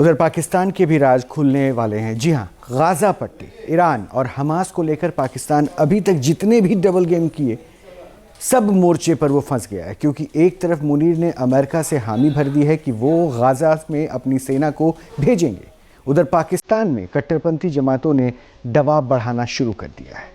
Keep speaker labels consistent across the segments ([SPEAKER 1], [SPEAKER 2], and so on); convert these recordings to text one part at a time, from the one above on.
[SPEAKER 1] उधर पाकिस्तान के भी राज खुलने वाले हैं। जी हां, गाजा पट्टी, ईरान और हमास को लेकर पाकिस्तान अभी तक जितने भी डबल गेम किए, सब मोर्चे पर वो फंस गया है, क्योंकि एक तरफ मुनीर ने अमेरिका से हामी भर दी है कि वो गाजा में अपनी सेना को भेजेंगे। उधर पाकिस्तान में कट्टरपंथी जमातों ने दबाव बढ़ाना शुरू कर दिया है।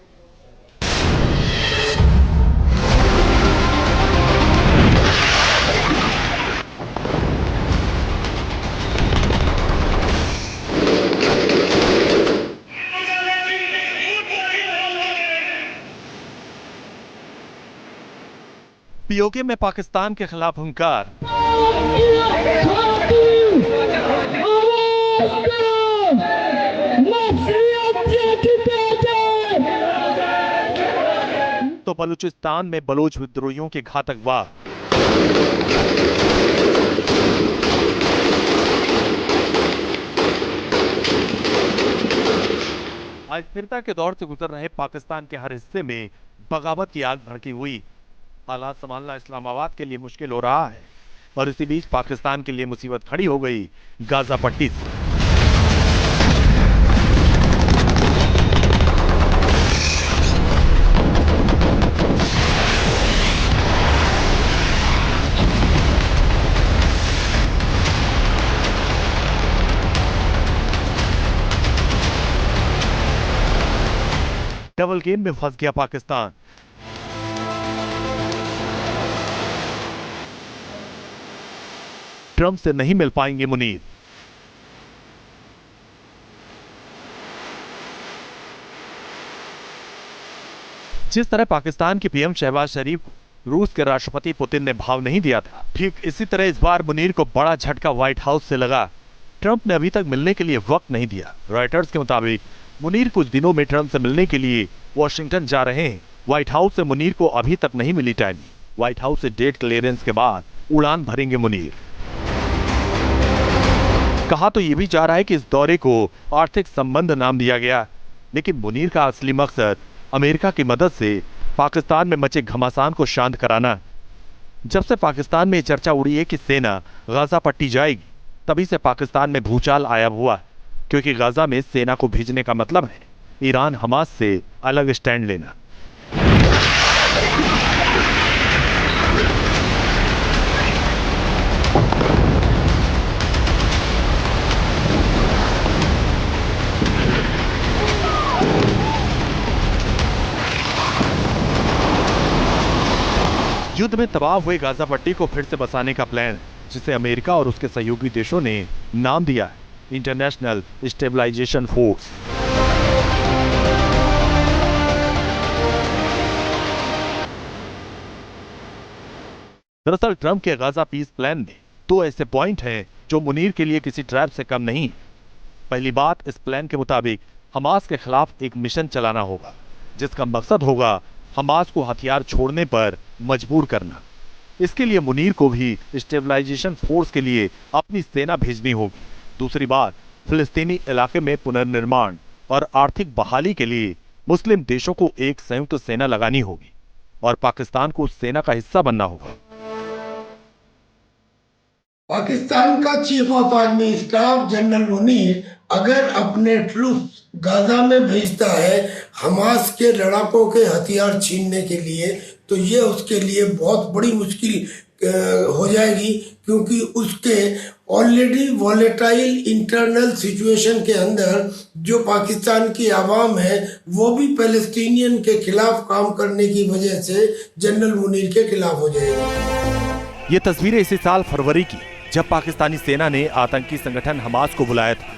[SPEAKER 2] पीओके में पाकिस्तान के खिलाफ हुंकार। तो बलूचिस्तान में बलोच विद्रोहियों के घातक वार। अस्थिरता के दौर से गुजर रहे पाकिस्तान के हर हिस्से में बगावत की आग भड़की हुई। हालात संभालना इस्लामाबाद के लिए मुश्किल हो रहा है और इसी बीच पाकिस्तान के लिए मुसीबत खड़ी हो गई गाजा पट्टी से। डबल गेम में फंस गया पाकिस्तान। ट्रंप से नहीं मिल पाएंगे मुनीर। जिस तरह पाकिस्तान के पीएम शहबाज शरीफ को रूस के राष्ट्रपति पुतिन ने भाव नहीं दिया था, ठीक इसी तरह इस बार मुनीर को बड़ा झटका व्हाइट हाउस से लगा। ट्रंप ने अभी तक मिलने के लिए वक्त नहीं दिया। रॉयटर्स के मुताबिक मुनीर कुछ दिनों में ट्रंप से मिलने के लिए वॉशिंगटन जा रहे हैं। व्हाइट हाउस से मुनीर को अभी तक नहीं मिली टाइमिंग। व्हाइट हाउस से डेट क्लियरेंस के बाद उड़ान भरेंगे मुनीर। कहा तो यह भी जा रहा है कि इस दौरे को आर्थिक संबंध नाम दिया गया, लेकिन मुनीर का असली मकसद अमेरिका की मदद से पाकिस्तान में मचे घमासान को शांत कराना। जब से पाकिस्तान में चर्चा उड़ी है कि सेना गाजा पट्टी जाएगी, तभी से पाकिस्तान में भूचाल आया हुआ, क्योंकि गाजा में सेना को भेजने का मतलब है ईरान हमास से अलग स्टैंड लेना। युद्ध में तबाह हुए गाजा पट्टी को फिर से बसाने का प्लान है, जिसे अमेरिका और उसके सहयोगी देशों ने नाम दिया है इंटरनेशनल स्टेबलाइजेशन फोर्स। दरअसल ट्रंप के गाजा पीस प्लान में दो ऐसे पॉइंट हैं जो मुनीर के लिए किसी ट्रैप से कम नहीं। पहली बात, इस प्लान के मुताबिक हमास के खिलाफ एक मिशन चलाना होगा, जिसका मकसद होगा हमास को हथियार छोड़ने पर मजबूर करना। इसके लिए मुनीर को भी स्टेबलाइजेशन फोर्स के लिए अपनी सेना भेजनी होगी। दूसरी बात, फिलिस्तीनी इलाके में पुनर्निर्माण और आर्थिक बहाली के लिए मुस्लिम देशों को एक संयुक्त सेना लगानी होगी और पाकिस्तान को उस सेना का हिस्सा बनना होगा।
[SPEAKER 3] पाकिस्तान का chief of army staff general Munir अगर अपने ट्रूप्स गाजा में भेजता है हमास के लड़ाकों के हथियार छीनने के लिए, तो ये उसके लिए बहुत बड़ी मुश्किल हो जाएगी, क्योंकि उसके ऑलरेडी वॉलेटाइल इंटरनल सिचुएशन के अंदर जो पाकिस्तान की आवाम है वो भी पैलेस्टीनियन के खिलाफ काम करने की वजह से जनरल मुनीर के खिलाफ हो जाएगी।
[SPEAKER 2] ये तस्वीरें इसी साल फरवरी की, जब पाकिस्तानी सेना ने आतंकी संगठन हमास को बुलाया था।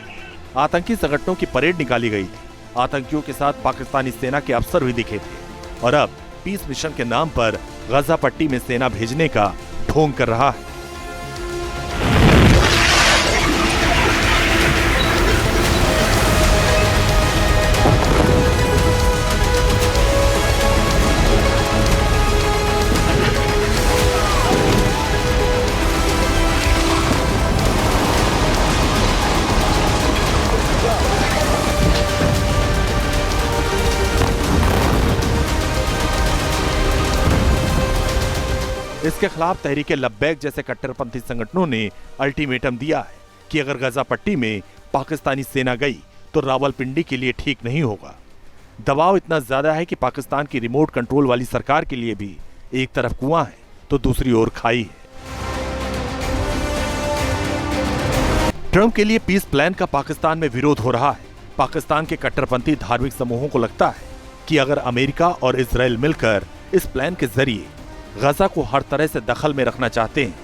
[SPEAKER 2] आतंकी संगठनों की परेड निकाली गई थी। आतंकियों के साथ पाकिस्तानी सेना के अफसर भी दिखे थे और अब पीस मिशन के नाम पर गाजा पट्टी में सेना भेजने का ढोंग कर रहा है। इसके खिलाफ तहरीके लब्बैक जैसे कट्टरपंथी संगठनों ने अल्टीमेटम दिया है कि अगर गाजा पट्टी में पाकिस्तानी सेना गई तो रावलपिंडी के लिए ठीक नहीं होगा। दबाव इतना ज्यादा है कि पाकिस्तान की रिमोट कंट्रोल वाली सरकार के लिए भी एक तरफ कुआं है तो दूसरी ओर खाई है। ट्रंप के लिए पीस प्लान का पाकिस्तान में विरोध हो रहा है। पाकिस्तान के कट्टरपंथी धार्मिक समूहों को लगता है कि अगर अमेरिका और इजराइल मिलकर इस प्लान के जरिए गाजा को हर तरह से दखल में रखना चाहते हैं,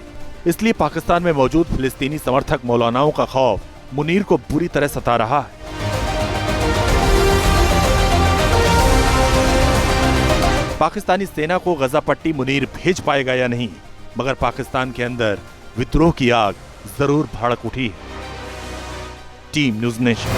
[SPEAKER 2] इसलिए पाकिस्तान में मौजूद फिलिस्तीनी समर्थक मौलानाओं का खौफ मुनीर को बुरी तरह सता रहा है। पाकिस्तानी सेना को गाजा पट्टी मुनीर भेज पाएगा या नहीं, मगर पाकिस्तान के अंदर विद्रोह की आग जरूर भड़क उठी है। Team news nation.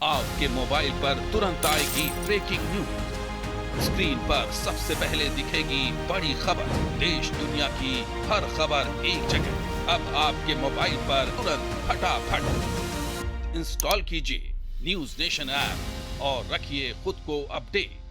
[SPEAKER 4] आपके मोबाइल पर तुरंत आएगी ब्रेकिंग न्यूज। स्क्रीन पर सबसे पहले दिखेगी बड़ी खबर। देश दुनिया की हर खबर एक जगह। अब आपके मोबाइल पर तुरंत फटाफट इंस्टॉल कीजिए न्यूज़ नेशन ऐप और रखिए खुद को अपडेट।